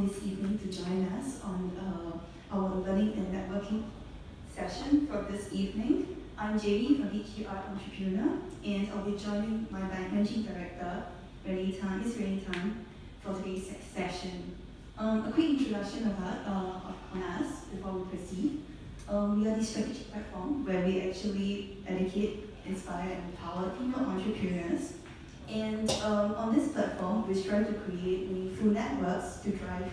this evening to join us on our Learning and Networking session for this evening. I'm Jamie from H.E.R Entrepreneur, and I'll be joining my Managing Director, Miss Renee Tan, for today's session. A quick introduction on us before we proceed. We are the strategic platform where we actually educate, inspire, and empower female entrepreneurs. And on this platform, we strive to create meaningful networks to drive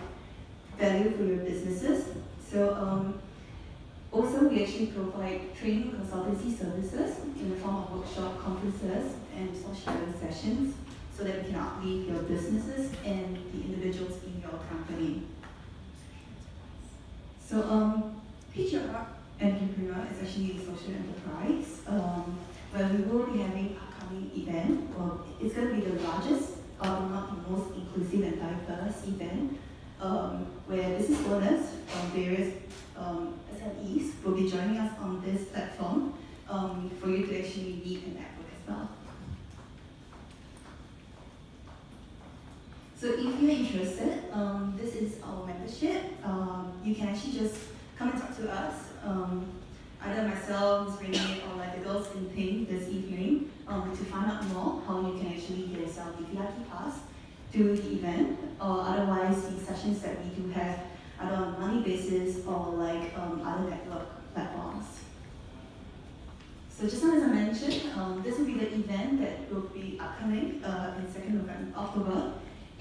value for your businesses. So also, we actually provide training consultancy services in the form of workshop, conferences, and resource sharing sessions so that we can uplift your businesses and the individuals in your company. So H.E.R Entrepreneur is actually a social enterprise where we will be having upcoming event. It's going to be the largest, not the most inclusive and diverse event, where business owners from various SMEs will be joining us on this platform for you to actually meet and network as well. So if you're interested, this is our membership. You can actually just come and talk to us, either myself, Ms. Renee, or like the girls in pink this evening, to find out more how you can actually get yourself the VIP pass to the event, or otherwise the sessions that we do have either on a money basis or like other network platforms. So just as I mentioned, this will be the event that will be upcoming in 2nd of October.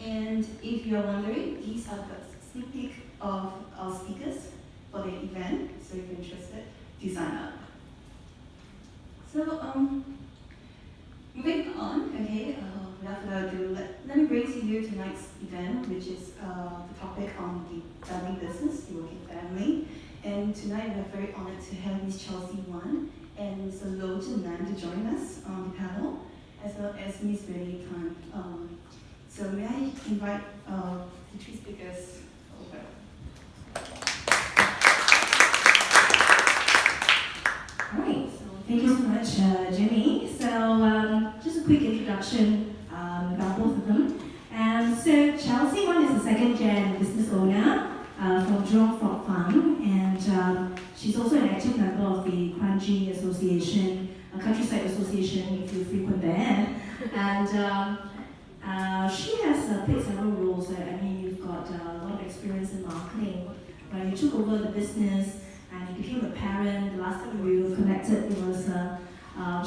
And if you're wondering, these are the sneak peek of our speakers for the event. So if you're interested, do sign up. So moving on, okay, without further ado, let me bring to you tonight's event, which is the topic on the family business, the working family. And tonight we're very honored to have Ms. Chelsea Wan and Mr. Zhennan to join us on the panel, as well as Ms. Renee Tan. So may I invite the three speakers over. All right, so thank you so much, Jimmy. So just a quick introduction about both of them. So Chelsea Wan is a second-gen business owner from Jurong Frog Farm, and she's also an active member of the Kranji Association, Countryside Association, if you frequent there. And she has played several roles. I mean, you've got a lot of experience in marketing. When you took over the business and you became a parent, the last time we were connected, it was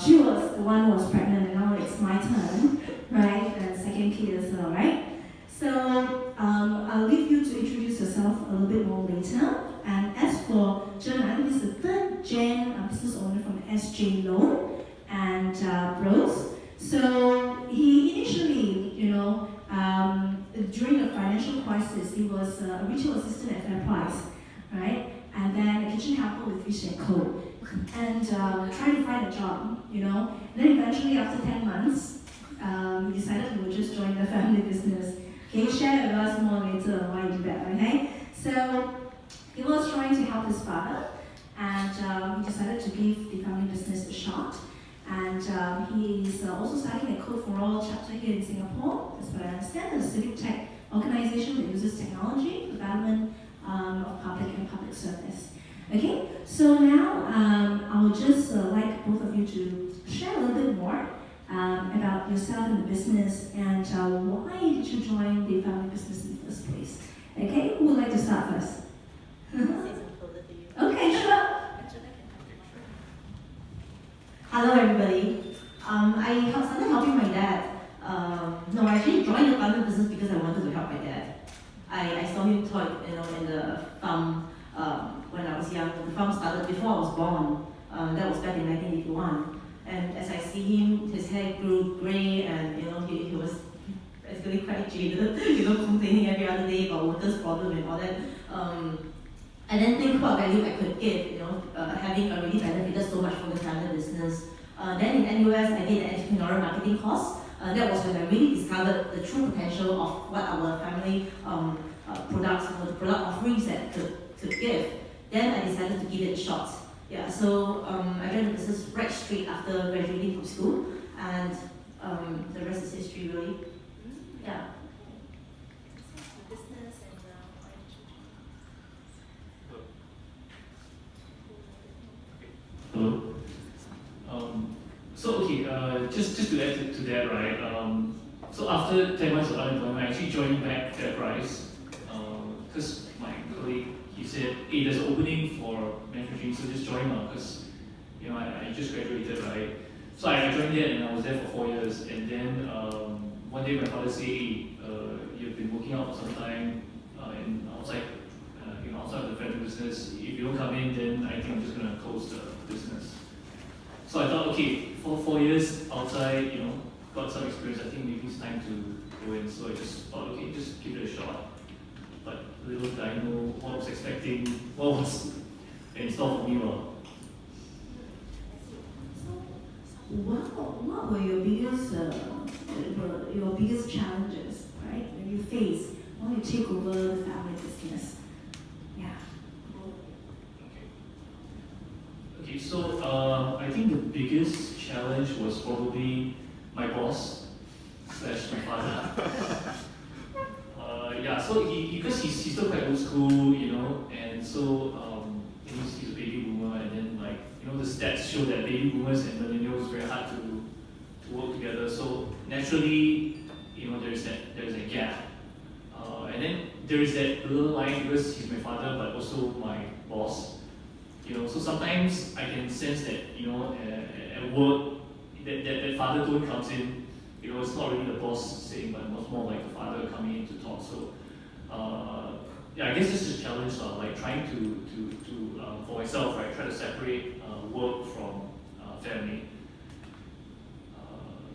she was the one who was pregnant, and now it's my turn, right? And second kid as well, right? So I'll leave you to introduce yourself a little bit more later. And as for Zhennan, he's the third-gen business owner from S.J Low Bros. So he initially, during the financial crisis, he was a retail assistant at FairPrice, right? And then a kitchen helper with Fish & Co. And trying to find a job, And then eventually, after 10 months, he decided he would just join the family business. Can you share with us more later on why you did that, okay? So he was trying to help his father, and he decided to give the family business a shot. And he is also starting a Code for All chapter here in Singapore, as what I understand, a civic tech organization that uses technology for development of public and public service. Okay, so now I would just like both of you to share a little bit more about yourself and the business, and why did you join the family business in the first place? Okay, who would like to start first? Okay, sure. Hello everybody. I started helping my dad. No, I actually joined the family business because I wanted to help my dad. I saw him toy, in the farm when I was young. The farm started before I was born. That was back in 1981. And as I see him, his hair grew grey, and he was basically quite jaded, complaining every other day about water's problem and all that. I didn't think what value I could give, having already benefited so much from the family business. Then in NUS, I did an entrepreneurial marketing course. That was when I really discovered the true potential of what our family products, the product offerings that could give. Then I decided to give it a shot. Yeah, so I joined the business right straight after graduating from school, and the rest is history, really. Yeah. Business and just to add to that, right? So after 10 months of unemployment, I actually joined back FairPrice because my colleague, he said, hey, there's an opening for manufacturing, so just join now because I just graduated, right? So I joined there and I was there for 4 years, and then one day my father said, hey, you've been working out for some time and outside of the factory business. If you don't come in, then I think I'm just gonna close the business. So I thought, okay, for 4 years outside, got some experience, I think maybe it's time to go in. So I just thought, okay, just give it a shot. But little did I know what I was expecting, what was in store for me. What were your biggest challenges, right, when you face when you take over the family business? Yeah. Okay, so I think the biggest challenge was probably my boss / my father. So because he's still quite old school, and so he's a baby boomer, and then the stats show that baby boomers and millennials very hard to work together. So naturally, there's a gap, and then there is that little line because he's my father, but also my boss. So sometimes I can sense that at work that father tone comes in. It's not really the boss saying, but it's more like the father coming in to talk. So I guess this is a challenge, like trying to for myself, right, try to separate work from family.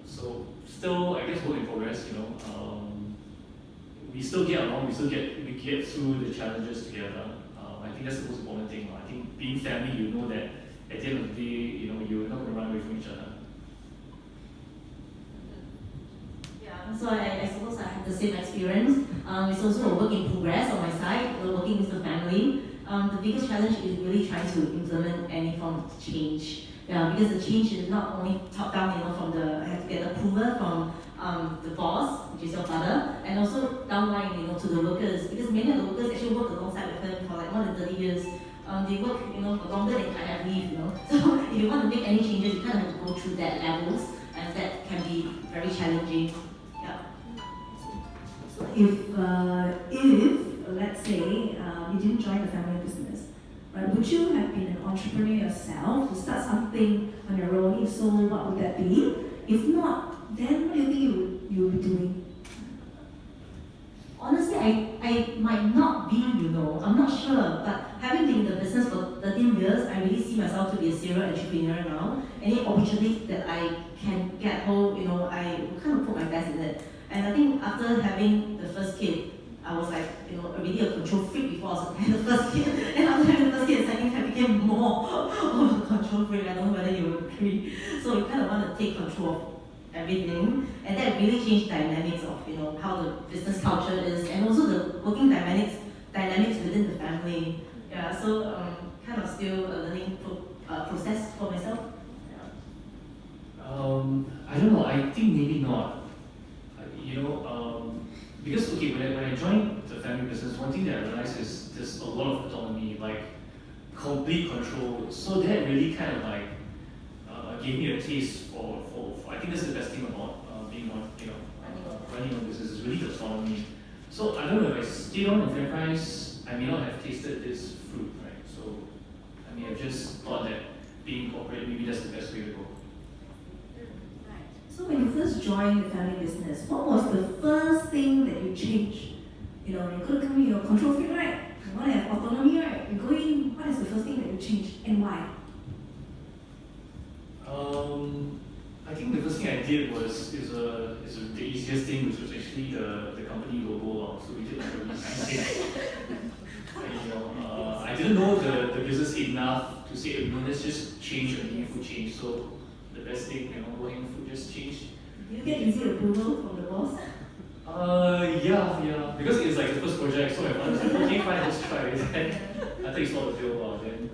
So still, I guess work in progress. We still get along. We get through the challenges together. I think that's the most important thing. I think being family, you know that at the end of the day, you're not going to run away from each other. Yeah, so I suppose I have the same experience. It's also a work in progress on my side, working with the family. The biggest challenge is really trying to implement any form of change. Yeah, because the change is not only top down, I have to get approval from the boss, which is your father, and also downline, to the workers. Because many of the workers actually work alongside with him for like more than 30 years. They work, for longer than I have leave, So if you want to make any changes, you kind of have to go through that levels, and that can be very challenging. Yeah. So if let's say you didn't join the family business, right, would you have been an entrepreneur yourself to start something on your own? If so, what would that be? If not, then what do you think you would be doing? Honestly, I might not be, I'm not sure, but having been in the business for 13 years, I really see myself to be a serial entrepreneur now. Any opportunity that I can get hold, I will kind of put my best in it. And I think after having the first kid, I was like, already a control freak before I was having the first kid. And after having the first kid, I became more of a control freak. I don't know whether you would agree. So you kind of want to take control of everything, and that really changed dynamics of how the business culture is, and also the working dynamics within the family. Yeah, so kind of still a learning process for myself. I don't know. I think maybe not. Because when I joined the family business, one thing that I realized is there's a lot of autonomy, like complete control. So that really kind of gave me a taste for I think that's the best thing about being on running a business is really the autonomy. So I don't know, if I stayed on in FairPrice, I may not have tasted this fruit, right? So I may have just thought that being corporate, maybe that's the best way to go. So when you first joined the family business, what was the first thing that you changed? You could come in, you're a control freak, right? You want to have autonomy, right? You go in, what is the first thing that you changed and why? I think the first thing I did is the easiest thing, which was actually the company logo. So we did like a really nice thing. I didn't know the business enough to say, let's just change a meaningful change. So the best thing, low-hanging fruit, just change. Did you get easy approval from the boss? Yeah. Because it's like the first project, so I was like, okay, fine, let's try it. I think it's not the deal, then.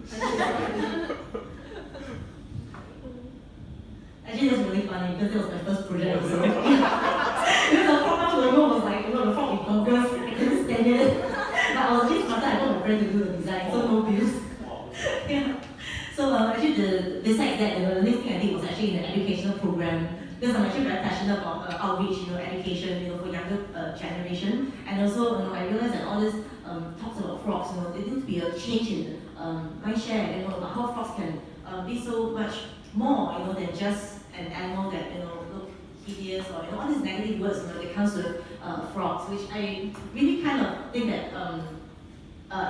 Actually, that's really funny because that was my first project. So. Because the frog logo was like, the frog in Congress, I couldn't stand it. But I was really smarter, I got my friend to do the design, so no bills. Wow. Yeah. So actually, besides that, the next thing I did was actually in the educational program, because I'm actually very passionate about outreach, education, for younger generation, and also, I realized that all this talks about frogs, there needs to be a change in mindshare, about how frogs can be so much more, than just an animal that, look hideous, or all these negative words, that comes with frogs, which I really kind of think that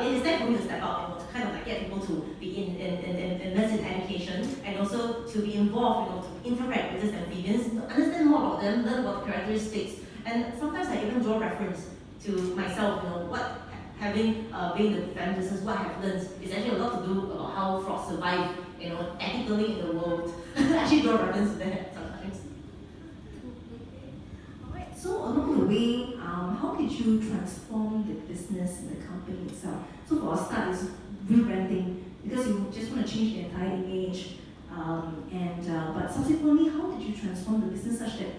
it is time for me to step out, to kind of like get people to be invest in education, and also to be involved, to interact with these amphibians, to understand more about them, learn about the characteristics, and sometimes I even draw reference to myself, what having being the family business, what I have learned is actually a lot to do about how frogs survive, ethically in the world. I actually draw reference to that sometimes. Alright, so along the way, how did you transform the business and the company itself? So for a start, it's rebranding because you just want to change the entire image. But subsequently, how did you transform the business such that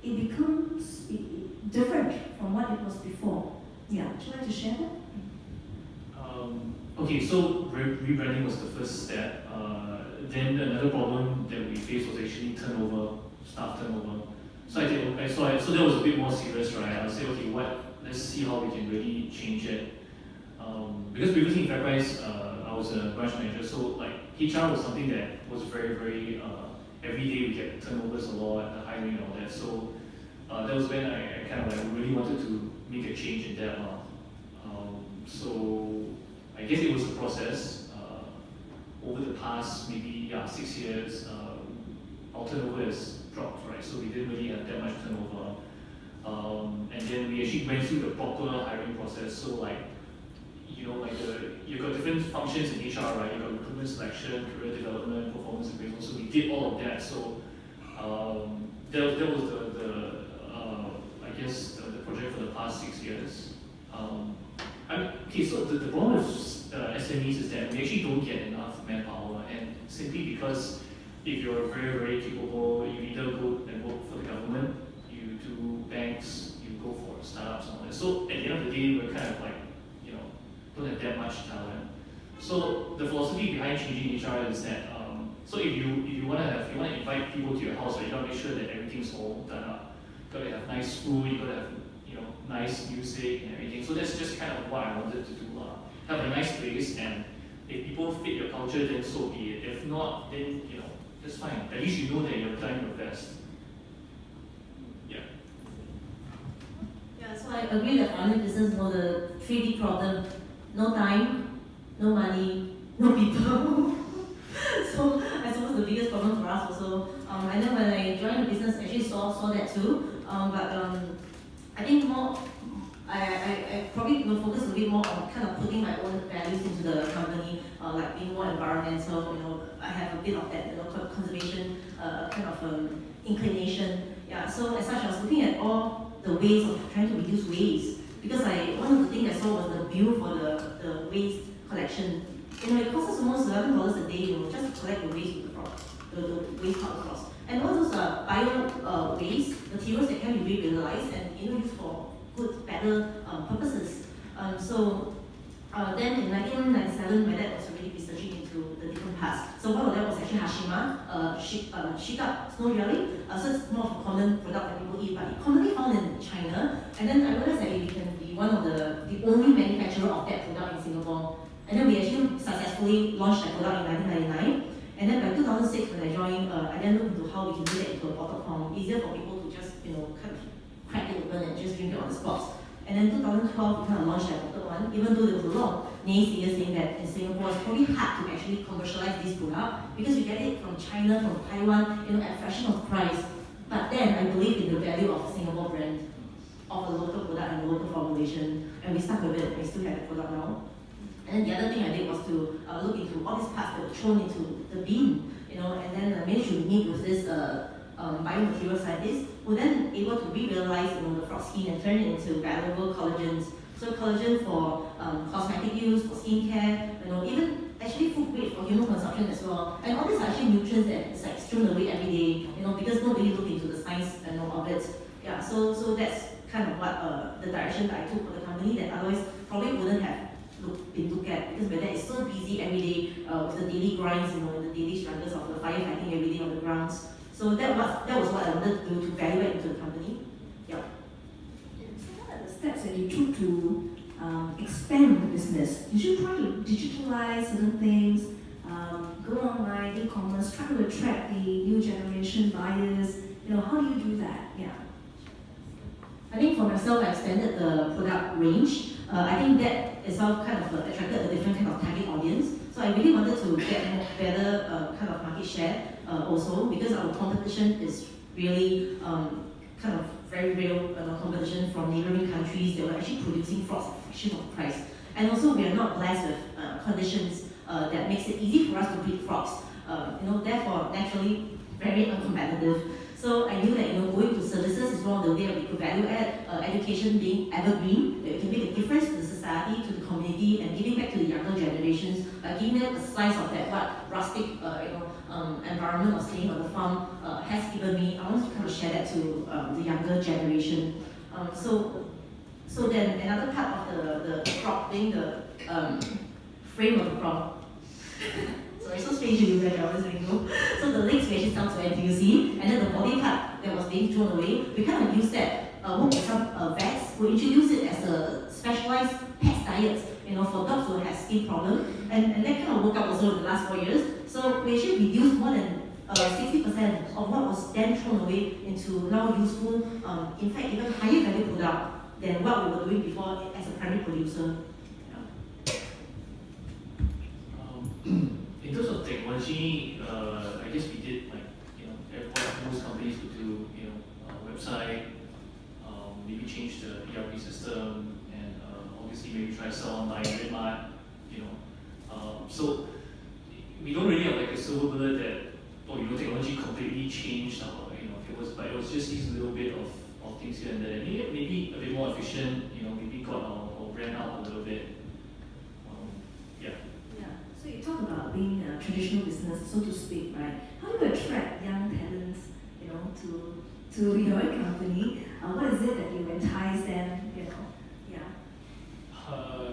it becomes different from what it was before? Yeah, would you like to share that? Okay, so rebranding was the first step. Then another problem that we faced was actually staff turnover. So so that was a bit more serious, right? I would say, okay, let's see how we can really change it. Because previously in FairPrice, I was a branch manager, so like HR was something that was very, very, every day we get turnovers a lot, the hiring and all that. So that was when I kind of like really wanted to make a change in that. So I guess it was a process. Over the past maybe 6 years, our turnover has dropped, right? So we didn't really have that much turnover. And then we actually went through the proper hiring process. So like, you've got different functions in HR, right? You've got recruitment, selection, career development, performance appraisal. So we did all of that. So that was I guess the project for the past 6 years. So the problem with SMEs is that we actually don't get enough manpower, and simply because if you're very, very capable, you either go and work for the government, you do banks, you go for startups and all that. So at the end of the day, we're kind of like, don't have that much talent. So the philosophy behind changing HR is that, so if you want to invite people to your house, right, you got to make sure that everything's all done up. You got to have nice food, you got to have nice music and everything. So that's just kind of what I wanted to do. Have a nice place, and if people fit your culture, then so be it. If not, then that's fine. At least you know that you're trying your best. Yeah. Yeah, so I agree that online business, the 3D problem: no time, no money, no people. So I suppose the biggest problem for us also. I know when I joined the business, I actually saw that too. But I think more. I probably will focus a bit more on kind of putting my own values into the company, like being more environmental. I have a bit of that, conservation kind of inclination. Yeah. So as such, I was looking at all the ways of trying to reduce waste, because one of the things I saw was the bill for the waste collection. It costs us almost $11 a day, just to collect the waste with the waste house. And all those bio waste materials that can be reutilized and used for good, better purposes. Then in 1997, my dad was already researching into the different parts. So one of them was actually Hashima, shika, snow jelly. So it's more of a common product that people eat, but it's commonly found in China. And then I realized that we can be one of the only manufacturer of that product in Singapore. And then we actually successfully launched that product in 1999. And then by 2006, when I joined, I then looked into how we can do that into a bottle form, easier for people to just, kind of crack it open and just drink it on the spot. And then 2012, we kind of launched that bottle one, even though there was a lot of naysayers saying that in Singapore it's probably hard to actually commercialize this product because we get it from China, from Taiwan, at a fraction of price. But then I believe in the value of a Singapore brand, of a local product and a local formulation, and we stuck with it, and we still have the product now. And then the other thing I did was to look into all these parts that were thrown into the bin, and then I managed to meet with this biomaterial scientist who then able to revitalize the frog skin and turn it into valuable collagens. So collagen for cosmetic use, for skincare, even actually food grade for human consumption as well. And all these are actually nutrients that is like strewn away every day, because nobody looked into the science of it. Yeah, so that's kind of what the direction that I took for the company that otherwise probably wouldn't have been looked at, because my dad is so busy see every day with the daily grinds, the daily struggles of the firefighting every day on the grounds. So that was what I wanted to do to value add into the company. Yeah. So what are the steps that you took to expand the business? Did you try to digitalize certain things, go online, e-commerce, try to attract the new generation buyers? How do you do that? Yeah. I think for myself, I expanded the product range. I think that itself kind of attracted a different kind of target audience. So I really wanted to get better kind of market share also, because our competition is really kind of very real competition from neighboring countries that were actually producing frogs at a fraction of the price. And also we are not blessed with conditions that makes it easy for us to breed frogs. Therefore naturally very uncompetitive. So I knew that going to services is one of the ways that we could value add, education being evergreen, that we can make a difference to the society, to the community, and giving back to the younger generations by giving them a slice of that rustic environment of staying on the farm has given me. I want to kind of share that to the younger generation. So then another part of the crop being the frame of the crop. Sorry, so strange to do that, I always go. So the legs we actually sell to NTUC, and then the body part that was being thrown away, we kind of used that, work with some vets who introduced it as a specialized pet diet, for dogs who have skin problem, and that kind of worked out also in the last 4 years. So we actually reduced more than 60% of what was then thrown away into now useful, in fact even higher value product than what we were doing before as a primary producer. In terms of technology, I guess we did what most companies would do, a website, maybe change the ERP system, and obviously maybe try to sell online, Redmart, so we don't really have like a silver bullet that, technology completely changed our, but it was just these little bit of things here and there. Maybe a bit more efficient, maybe got our brand out a little bit. So you talk about being a traditional business, so to speak, right? How do you attract young talents, to your company? What is it that you entice them,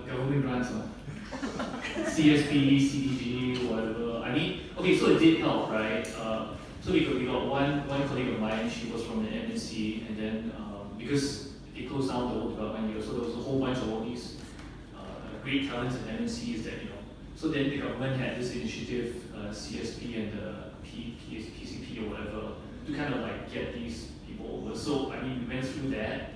Government grants, CSP, CDG, whatever. So it did help, right? So we got one colleague of mine. She was from the MNC, and then because they closed down the whole development year, so there was a whole bunch of all these great talents in MNCs that So then the government had this initiative, CSP and the PCP or whatever, to kind of like get these people over. So we went through that,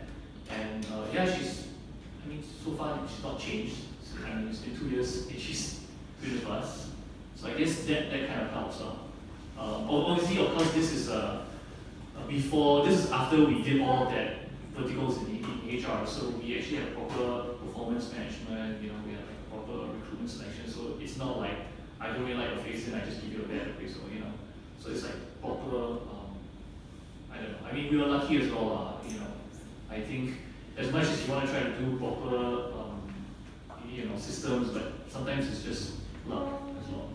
and so far she's not changed. So, it's been 2 years and she's been with us. So I guess that kind of helps. Obviously, of course, this is after we did all of that verticals in HR. So we actually have proper performance management. We have like proper recruitment selection. So it's not like I don't really like your face and I just give you a bad appraisal. So it's like proper. I don't know. We were lucky as well. I think as much as you want to try to do proper, systems, but sometimes it's just luck as well.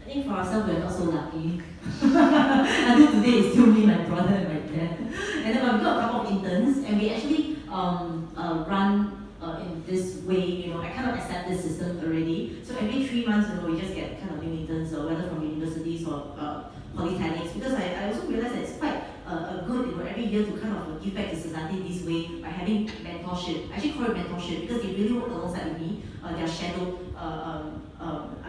I think for ourselves, we're not so lucky. Until today, it's still me, my brother, and my dad. And then we've got a couple of interns, and we actually run in this way. I kind of accept this system already. So every 3 months, we just get kind of new interns, whether from universities or polytechnics. Because I also realized that it's quite good, every year to kind of give back to society this way by having mentorship. I actually call it mentorship because they really work alongside with me. They are shadow.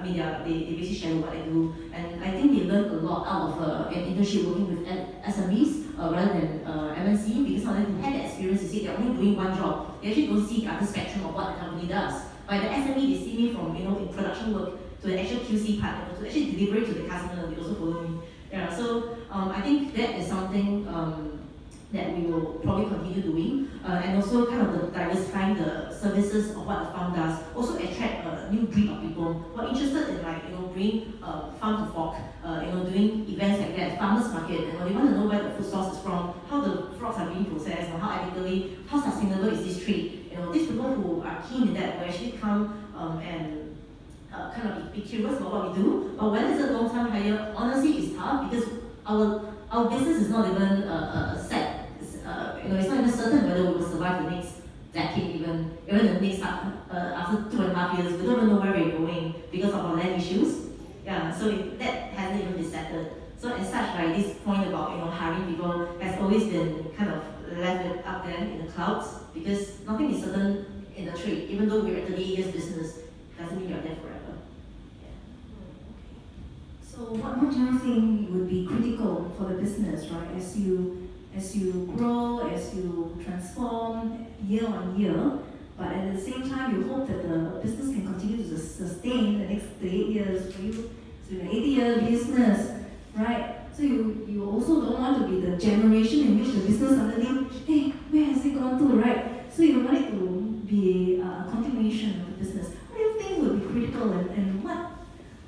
They basically shadow what I do, and I think they learn a lot out of an internship working with SMEs rather than MNC, because sometimes they had the experience to see they're only doing one job. They actually don't see the other spectrum of what the company does. By the SME, they see me from in production work to the actual QC part, to actually deliver it to the customer. They also follow me. So I think that is something that we will probably continue doing, and also kind of diversifying the services of what the farm does. Also attract a new breed of people who are interested in bringing farm to fork, doing events like that, farmers market. They want to know where the food source is from, how the frogs are being processed, how ethically, how sustainable is this trade. These people who are keen in that will actually come and kind of be curious about what we do. But whether it's a long-term hire, honestly, it's tough because our business is not even set. It's not even certain whether we will survive the next decade, even the next after 2.5 years. We don't even know where we lot because nothing is certain in the trade. Even though we're at 38 years business, doesn't mean you're there forever. So what do you think would be critical for the business, right? As you grow, as you transform year on year, but at the same time you hope that the business can continue to sustain the next 38 years for you. So you're an 80-year business, right? So you also don't want to be the generation in which the business suddenly, hey, where has it gone to, right? So you want it to be a continuation of the business. What do you think would be critical and what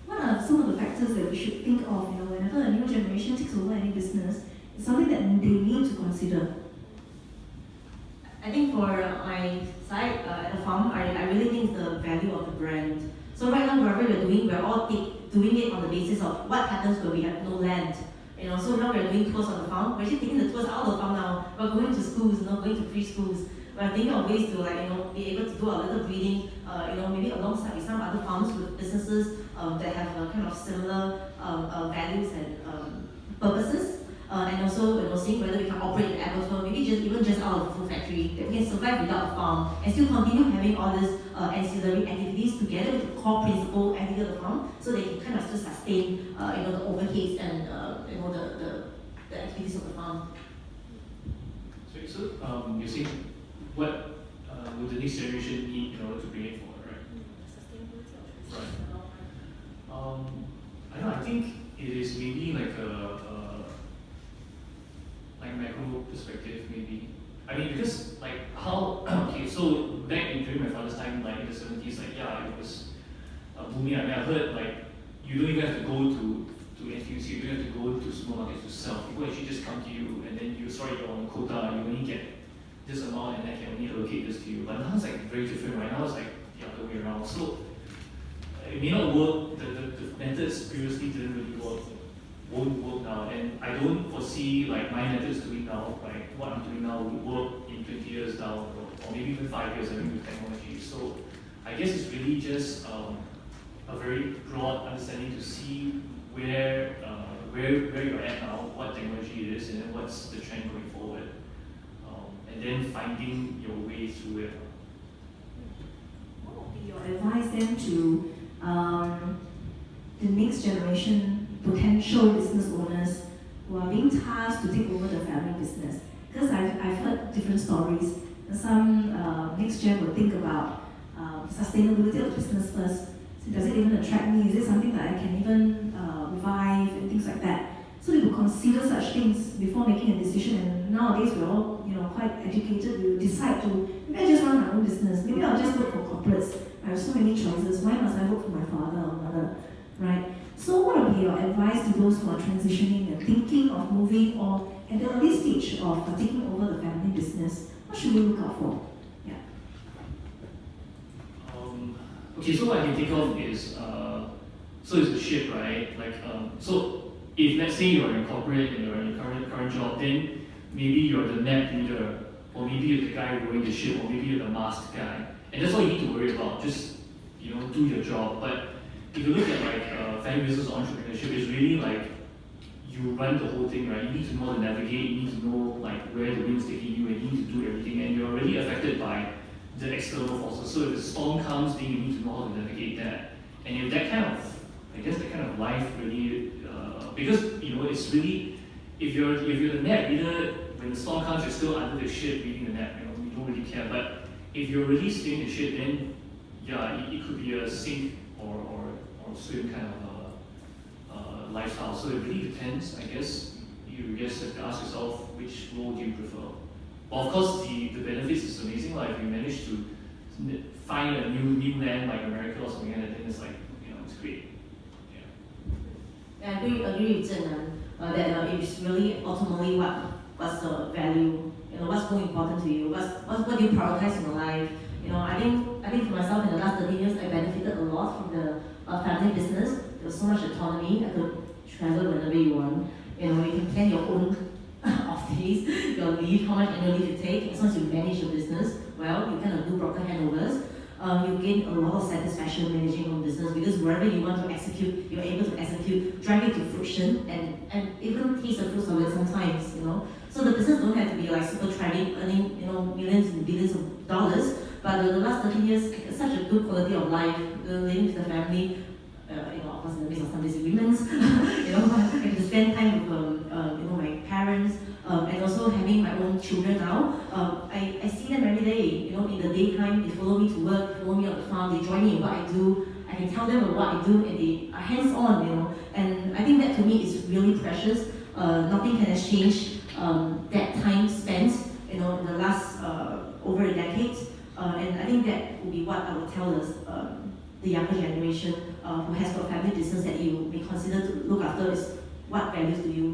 are some of the factors that we should think of, whenever a new generation takes over any business? It's something that they need to consider. I think for my side at the farm, I really think the value of the brand. So right now, wherever we're doing, we're all doing it on the basis of what happens when we have no land. So now we're doing tours on the farm. We're actually taking the tours out of the farm now. We're going to schools, going to preschools. We're thinking of ways to be able to do a little breeding, maybe alongside with some other farms with businesses that have kind of similar values and purposes. And also, seeing whether we can operate an abattoir, maybe even just out of the food factory, that we can survive without a farm and still continue having all these ancillary activities together with the core principal activity of the farm, so they can kind of still sustain, the overheads and the activities of the farm. So you're saying what would the next generation need in order to bring it forward, right? Sustainability of Right. I don't know, I think it is maybe like a macro perspective, maybe. I mean, because okay, so back during my father's time, like in the 70s, it was booming. I mean, I heard you don't even have to go to NTUC, you don't have to go to supermarkets to sell. People actually just come to you and then you're on quota, you only get this amount and I can only allocate this to you. But now it's very different, right? Now it's the other way around. So it may not work, the methods previously didn't really work, won't work now. And I don't foresee my methods doing now, what I'm doing now will work in 20 years down or maybe even 5 years with technology. So I guess it's really just a very broad understanding to see where you're at now, what technology it is, and then what's the trend going forward. And then finding your way through it. What would be your advice then to the next generation potential business owners who are being tasked to take over the family business? Because I've heard different stories. Some next gen will think about sustainability of business first. So does it even attract me? Is it something that I can even revive and things like that? So they will consider such things before making a decision. And nowadays we're all quite educated. We will decide to maybe I just run my own business. Maybe I'll just work for corporates. I have so many choices. Why must I work for my father or mother, right? So what would be your advice to those who are transitioning and thinking of moving or at the early stage of taking over the family business? What should we look out for? Yeah. Okay, so what I can think of is, so it's the ship, right? So if let's say you're in corporate and you're in your current job, then maybe you're the net leader, or maybe you're the guy rowing the ship, or maybe you're the mast guy. And that's all you need to worry about, just do your job. But if you look at family business or entrepreneurship, it's really you run the whole thing, right? You need to know how to navigate, you need to know where the wind's taking you, and you need to do everything, and you're already affected by the external forces. So if the storm comes, then you need to know how to navigate that. And if that kind of life really, because it's really, if you're the net leader, when the storm comes, you're still under the ship leading the net. You don't really care. But if you're really steering the ship, then it could be a sink or swim kind of lifestyle. So it really depends. I guess you just have to ask yourself which role do you prefer. But of course, the benefits is amazing. If you manage to find a new land like America or something, and then it's it's great. Yeah, I agree with Zhennan that it's really ultimately what's the value, what's more important to you, what do you prioritize in your life. I think for myself in the last 13 years, I benefited a lot from the family business. There was so much autonomy. I could travel whenever you want. You can plan your own off days, your leave, how much annual leave you take. As long as you manage your business well, you kind of do proper handovers. you gain a lot of satisfaction managing your business because wherever you want to execute, you're able to execute, drive it to fruition, and even taste the fruits of it sometimes, you know. So the business don't have to be like super thriving, earning, you know, millions and billions of dollars, but the last 13 years, such a good quality of life, living with the family, you know, of course in the midst of some disagreements, you know, I get to spend time with, you know, my parents, and also having my own children now. I see them every day, you know, in the daytime, they follow me to work, follow me on the farm, they join me in what I do, I can tell them about what I do, and they are hands-on, you know, and I think that to me is really precious. Nothing can exchange that time spent, you know, in the last over a decade, and I think that would be what I would tell us, the younger generation who has got a family business that you may consider to look after is what values do you,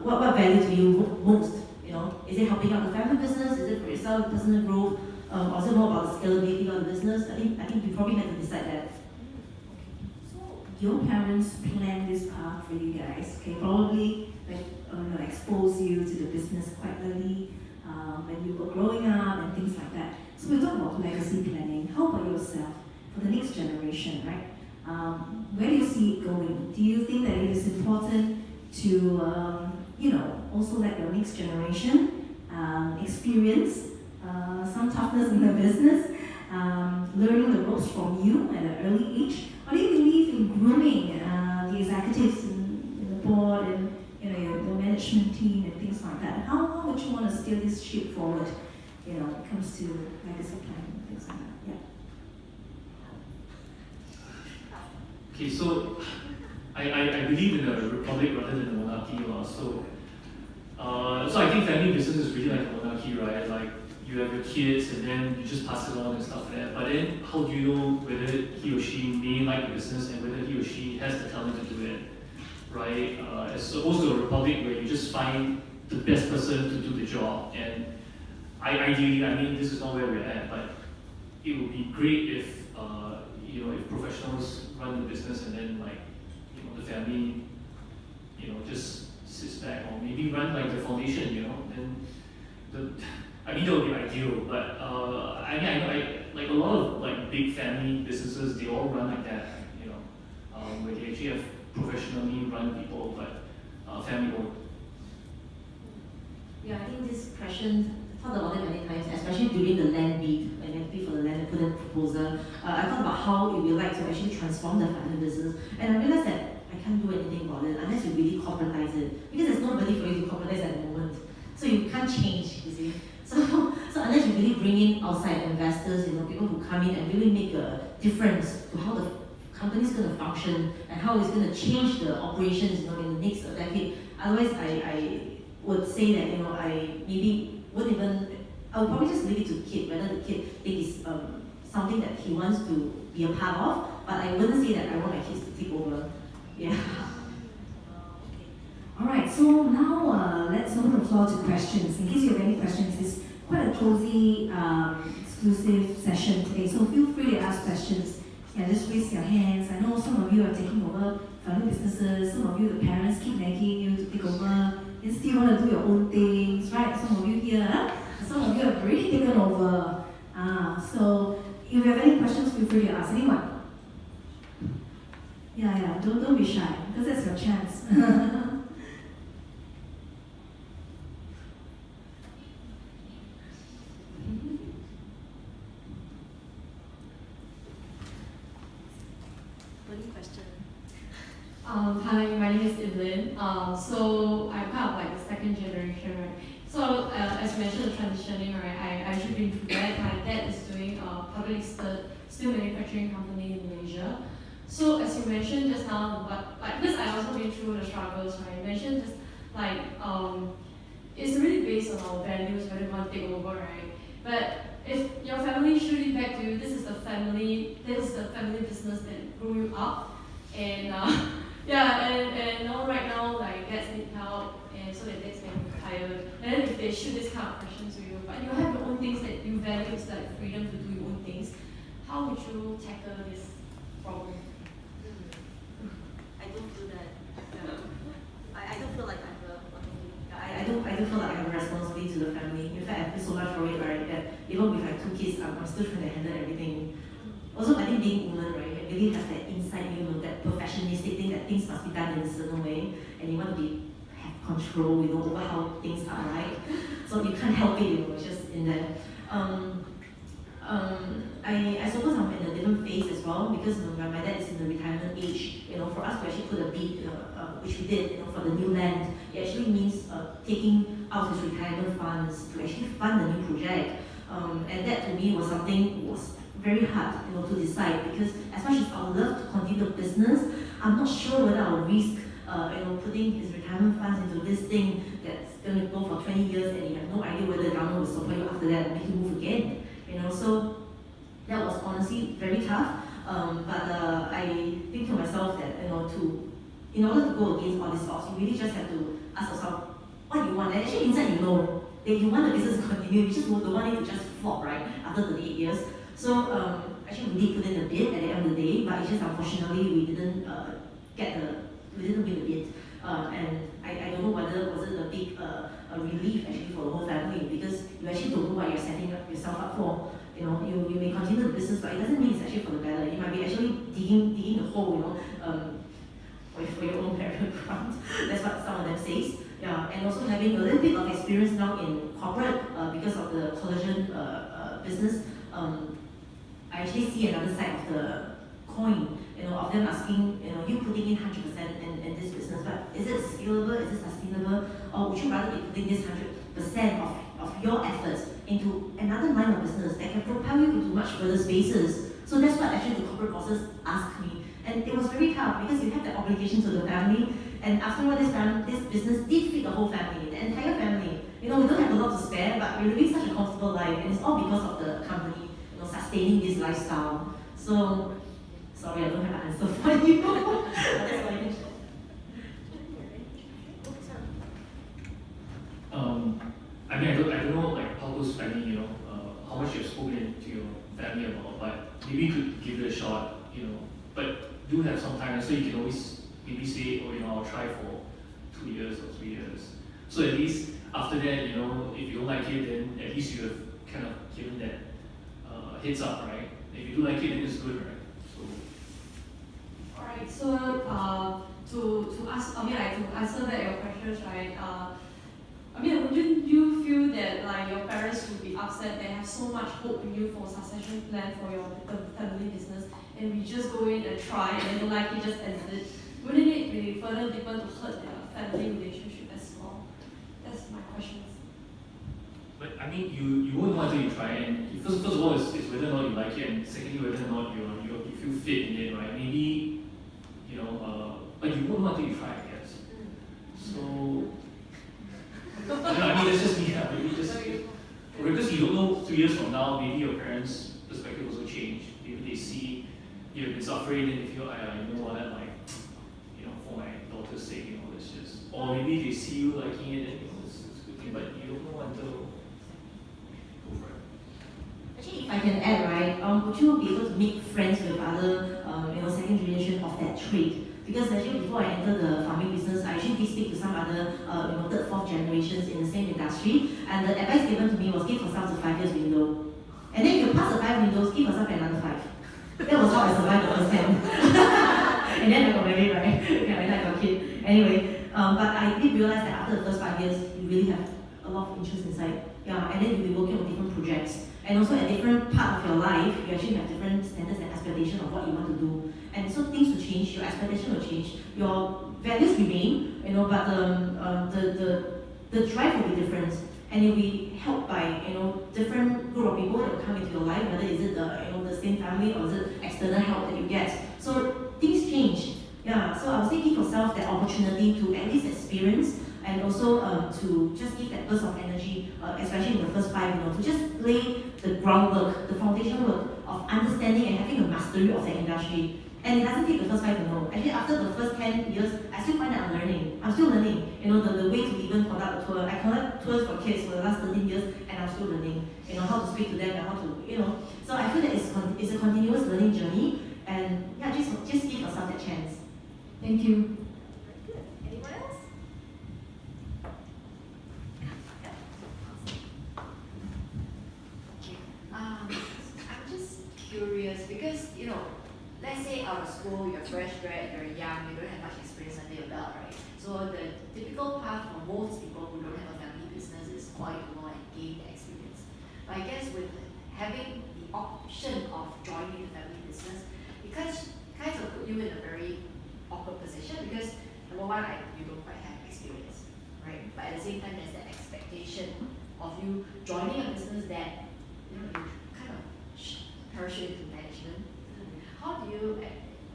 what value do you most? You know, is it helping out the family business? Is it for yourself, personal growth? Or is it more about the scalability of the business? I think you probably have to decide that. So your parents planned this path for you guys. Okay, probably like expose you to the business quite early when you were growing up and things like that. So we talk about legacy planning. How about yourself for the next generation, right? Where do you see it going? Do you think that it is important to, you know, also let your next generation experience some toughness in the business, learning the ropes from you at an early age? Or do you believe in grooming the executives in the board and, you know, the management team and things like that? How would you want to steer this ship forward, you know, when it comes to legacy planning and things like that? Yeah. Okay, so I believe in a republic rather than a monarchy. So I think family business is really like a monarchy, right? Like you have your kids and then you just pass it on and stuff like that. But then how do you know whether he or she may like the business and whether he or she has the talent to do it, right? As opposed to a republic where you just find the best person to do the job. And ideally, I mean, this is not where we're at, but it would be great if you know, if professionals run the business and then like, you know, the family, you know, just sits back, or maybe run like the foundation, you know, then I mean that would be ideal. But I mean, I know like a lot of like big family businesses, they all run like that, you know, where they actually have professionally run people, but family owned. Yeah, I think this question, I thought about it many times, especially during the land bid, when I bid for the land and put in a proposal. I thought about how it would be like to actually transform the family business, and I realized that I can't do anything about it unless you really corporatize it, because there's nobody for you to corporatize at the moment. So you can't change, you see. So unless you really bring in outside investors, you know, people who come in and really make a difference to how the company is going to function and how it's going to change the operations, you know, in the next decade. Otherwise, I would say that, you know, I maybe wouldn't even, I would probably just leave it to the kid, whether the kid thinks it's something that he wants to be a part of, but I wouldn't say that I want my kids to take over. Yeah. All right, so now let's open the floor to questions. In case you have any questions, it's quite a cozy, exclusive session today, so feel free to ask questions. Yeah, just raise your hands. I know some of you are taking over family businesses, some of you, the parents, keep nagging you to take over. You still want to do your own things, right? Some of you here, some of you have already taken over. So if you have any questions, feel free to ask anyone. Yeah, don't be shy, because that's your chance. Hi, my name is Evelyn. So I'm part of like the second generation, right? So as you mentioned, the transitioning, right? I should be through that. My dad is doing a public listed steel manufacturing company in Malaysia. So as you mentioned just now, but like this, I also been through the struggles, right? You mentioned just like it's really based on our values, whether we want to take over, right? But if your family shoot it back to you, this is the family business that grew you up, and yeah, and now right now like dads need help, and so that dads can retire. And then if they shoot this kind of question to you, but you have your own things that you value, it's like freedom to do your own things, how would you tackle this problem? I don't do that. I don't feel like I don't feel like I have a responsibility to the family. In fact, I feel so much for it, right? That even with like 2 kids, I'm still trying to handle everything. being woman, right, you really have that inside you, that perfectionistic thing that things must be done in a certain way, and you want to have control, over how things are, right? So you can't help it, it's just in there. I suppose I'm in a different phase as well, because my dad is in the retirement age. For us to actually put a bid, which we did, for the new land, it actually means taking out his retirement funds to actually fund the new project. And that to me was something was very hard, to decide, because as much as I would love to continue the business, I'm not sure whether I'll risk, putting his retirement funds into this thing that's going to go for 20 years, and you have no idea whether the government will support you after that and make you move again. So that was honestly very tough. But I think to myself that in order to go against all these odds, you really just have to ask yourself what you want. And actually inside you know that you want the business to continue. You just don't want it to just flop, right, after 38 years. So actually we did put in a bid at the end of the day, but it's just unfortunately we didn't win the bid. And I don't know whether was it a big a relief actually for the whole family, because you actually don't know what you're setting yourself up for. You may continue the business, but it doesn't mean it's actually for the better. You might be actually digging the hole, for your own burial ground. That's what some of them says. Yeah, and also having a little bit of experience now in corporate because of the collagen business. I actually see another side of the coin. Of them asking, you putting in 100% in this business, but is it scalable? Is it sustainable? Or would you rather be putting this 100% of your efforts into another line of business that can propel you into much further spaces? So that's what actually the corporate bosses asked me. And it was very tough because you have the obligation to the family. And after all, this business did feed the whole family, the entire family. We don't have a lot to spare, but we're living such a comfortable life, and it's all because of the company, sustaining this lifestyle. So, sorry, I don't have an answer for you. That's my question. I don't know how close family, how much you've spoken to your family about, but maybe you could give it a shot, but do have some time, so you can always maybe say, I'll try for 2 years or 3 years. So at least after that, if you don't like it, then at least you have kind of given that heads up, right? If you do like it, then it's good, right? Alright, so to answer that your questions, right? Wouldn't you feel that like your parents would be upset? They have so much hope in you for succession plan for your family business, and we just go in and try, and then don't like it, just exit. Wouldn't it be further deeper to hurt their family relationship as well? That's my question. But you won't know until you try, and first of all, it's whether or not you like it, and secondly, whether or not you feel fit in it, right? Maybe, but you won't know until you try, I guess. So, that's just me. Maybe just because you don't know 3 years from now, maybe your parents' perspective also change. Maybe they see you've been suffering, and they feel, you know what, for my daughter's sake, it's just, or maybe they see you liking it, and it's a good thing, but you don't know until go for it. Actually, if I can add, right, would you be able to make friends with other, second generation of that trade? Because actually before I entered the farming business, I actually did speak to some other, third, fourth generations in the same industry, and the advice given to me was give yourself a 5 years window. And then if you pass the 5 windows, give yourself another 5. That was how I survived the first 10. And then I got married, right? Yeah, and I got a kid. Anyway, but I did realize that after the first 5 years, you really have a lot of interest inside. Yeah, and then you'll be working on different projects. And also at different part of your life, you actually have different standards and expectations of what you want to do. And so things will change, your expectation will change, your values remain, but the drive will be different. And you'll be helped by, different group of people that will come into your life, whether is it the same family or is it external help that you get. So things change. Yeah, so I would say give yourself that opportunity to at least experience, and also to just give that burst of energy, especially in the first 5, to just lay the groundwork, the foundation work of understanding and having a mastery of the industry. And it doesn't take the first 5 to know. Actually, after the first 10 years, I still find that I'm learning. I'm still learning, the way to even conduct a tour. I conduct tours for kids for the last 13 years, and I'm still learning, how to speak to them and how to, So I feel that it's a continuous learning journey, and yeah, just give yourself that chance. Thank you. Good. Anyone else? I'm just curious because let's say out of school, you're fresh grad, you're young, you don't have much experience under your belt, right? So the typical path for most people who don't have a family business is quite and gain the experience. But I guess with having the option of joining the family business, it kind of put you in a very awkward position because number one, you don't quite have experience, right? But at the same time, there's that expectation of you joining a business that you kind of parachute into management. How do you,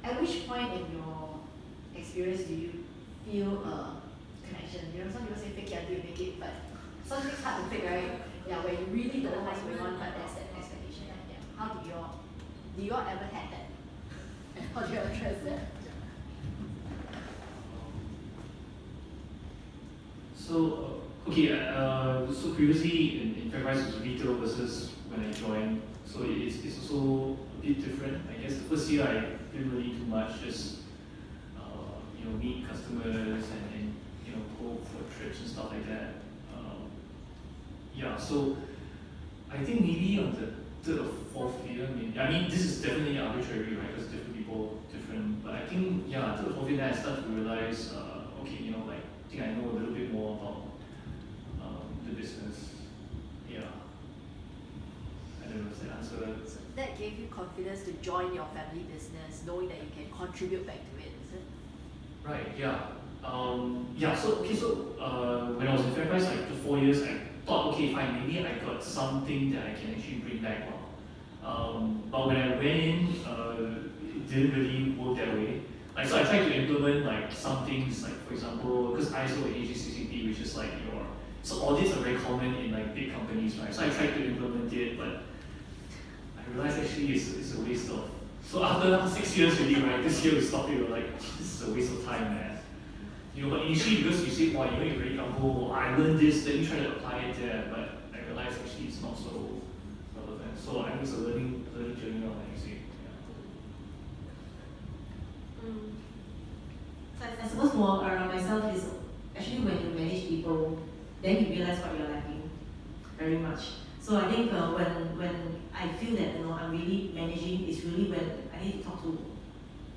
at which point in your experience do you feel a connection? Some people say fake it until you make it, but something's hard to fake, right? Yeah, where you really don't know what's going on, but there's that expectation. Yeah. How do you all ever had that? And how do you address that? So, so previously in FairPrice it was retail versus when I joined, so it's also a bit different. I guess the first year I didn't really do much, just meet customers and go for trips and stuff like that. So I think maybe on the third or fourth year, this is definitely arbitrary, right? Because different people, different. But I think third or fourth year, then I start to realize, I think I know a little bit more about the business. Yeah. I don't know if that answered. So that gave you confidence to join your family business, knowing that you can contribute back to it, is it? Right, yeah. So when I was in FairPrice, like the 4 years, I thought, okay, fine, maybe I got something that I can actually bring back. But when I went in, it didn't really work that way. So I tried to implement some things, for example, because ISO and AG60P, which is so audits are very common in big companies, right? So I tried to implement it, but I realized actually it's a waste of. So after 6 years really, right, this year we stopped it, we're like, this is a waste of time, man. But initially because you say, wow, you're very humble, I learned this, then you try to apply it there, but I realized actually it's not so relevant. So I think it's a learning journey, like you say. So I suppose for myself is actually when you manage people, then you realize what you're lacking very much. So I think when I feel that I'm really managing, it's really when I need to talk to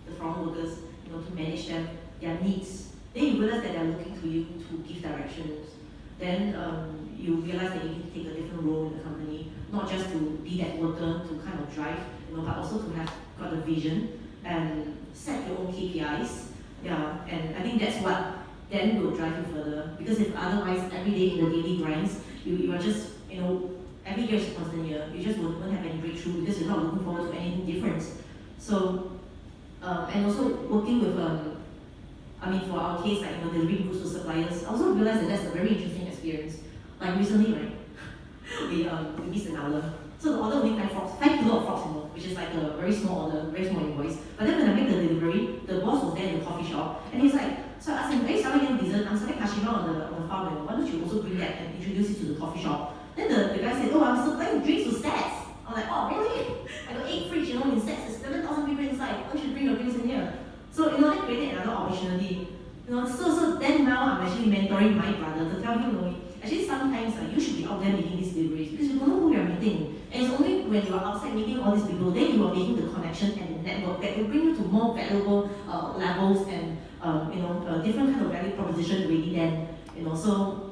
the front workers, to manage them, their needs. Then you realize that they're looking to you to give directions. Then you realize that you need to take a different role in the company, not just to be that worker to kind of drive, but also to have got a vision and set your own KPIs. Yeah, and I think that's what then will drive you further. Because if otherwise every day in the daily grinds, you are just, every year is a constant year. You just won't have any breakthrough because you're not looking forward to anything different. So, and also working with, for our case, delivering goods to suppliers, I also realized that that's a very interesting experience. Recently, right, we missed an order. So the order only 5 kilo of frogs, which is a very small order, very small invoice. But then when I made the delivery, the boss was there in the coffee shop, and he's like, so I asked him, are you selling any dessert? I'm selling kashima on the farm, why don't you also bring that and introduce it to the coffee shop? Then the guy said, oh, I'm supplying drinks to Stats. I'm like, oh, really? I got 8 fridge, in Stats, there's 7,000 people inside, why don't you bring your drinks in here? So, that created another opportunity. So then now I'm actually mentoring my brother to tell him, actually sometimes you should be out there making these deliveries because you don't know who you're meeting. And it's only when you are outside meeting all these people, then you are making the connection and the network that will bring you to more valuable levels and a different kind of value proposition really then. So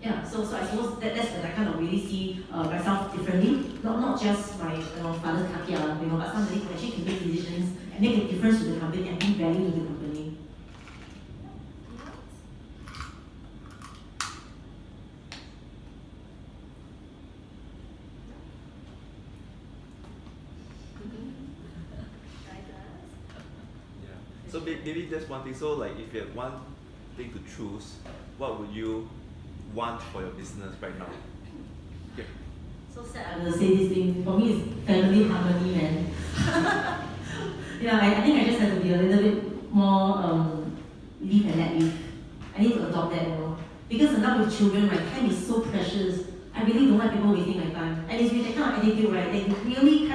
I suppose that's when I kind of really see myself differently. Not just my father's kakia, but somebody who actually can make decisions and make a difference to the company and bring value to the company. So maybe that's one thing. So if you had one thing to choose, what would you want for your business right now? Yeah. So sad I'm gonna say this thing. For me it's family harmony, man. I think I just have to be a little bit more live and let live. I need to adopt that more. Because now with children, my time is so precious. I really don't like people wasting my time. And it's with that kind of attitude, right, that you really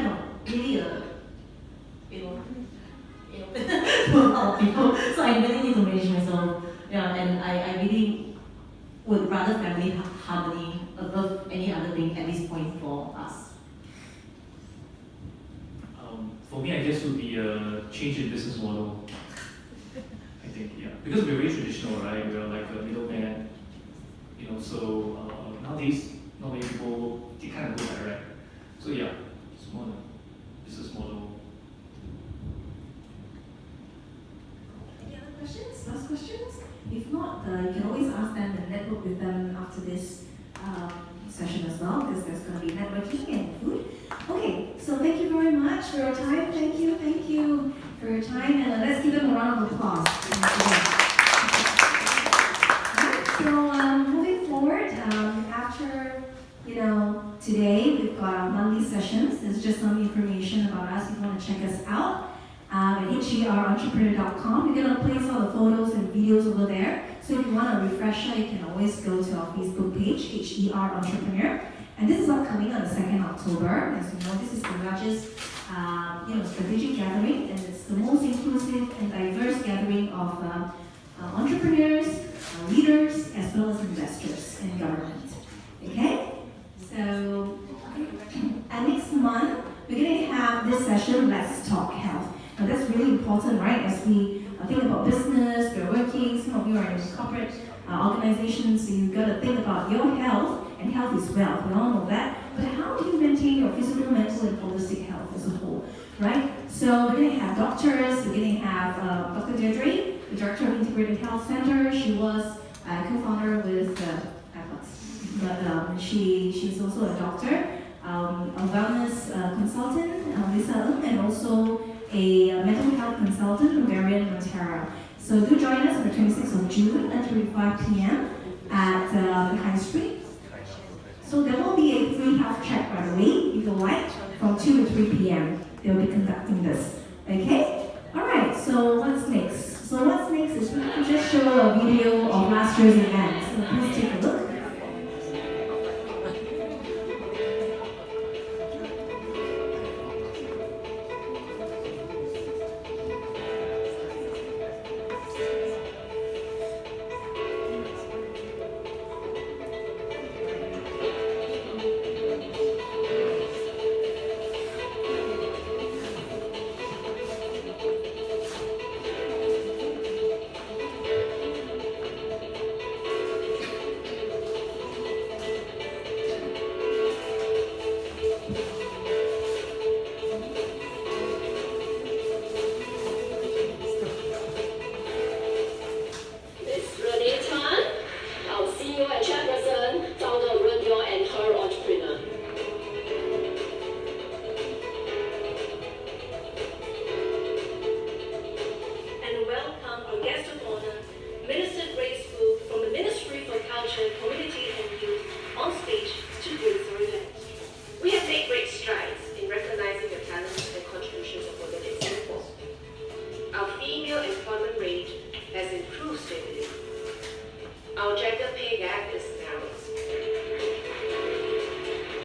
to a lot of people. So I really need to manage myself. And I really would rather family harmony above any other thing at this point for us. For me, I guess would be a change in business model. I think, yeah, because we're very traditional, right? We're like a middleman, you know. So nowadays, not many people they kind of go direct. So yeah, it's more the business model. Any other questions? Last questions? If not, you can always ask them and network with them after this session as well, because there's going to be networking and food. Okay, so thank you very much for your time. Thank you for your time, and let's give them a round of applause. So moving forward, after today we've got our monthly sessions. There's just some information about us. If you want to check us out at HERentrepreneur.com. We're going to place all the photos and videos over there. So if you want a refresher, you can always go to our Facebook page, H.E.R Entrepreneur. And this is upcoming on the 2nd October. As you know, this is the largest strategic gathering, and it's the most inclusive and diverse gathering of entrepreneurs, leaders, as well as investors and government. Okay? So, and next month, we're going to have this session, Let's Talk Health. Now that's really important, right? As we think about business, we're working, some of you are in corporate organizations, so you've got to think about your health, and health is wealth, we all know that. But how do you maintain your physical, mental, and holistic health as a whole, right? So we're going to have doctors, we're going to have Dr. Deirdre, the Director of Integrated Health Center. She was a co-founder with but she's also a doctor, a wellness consultant, Lisa, and also a mental health consultant, Marian Montero. So do join us on the 26th of June at 3:05 p.m. at the High Street. So there will be a free health check, by the way, if you like, from 2 to 3 p.m. They'll be conducting this. Okay? Alright, so what's next? So what's next is we can just show a video of last year's event. So please take a look. Our gender pay gap is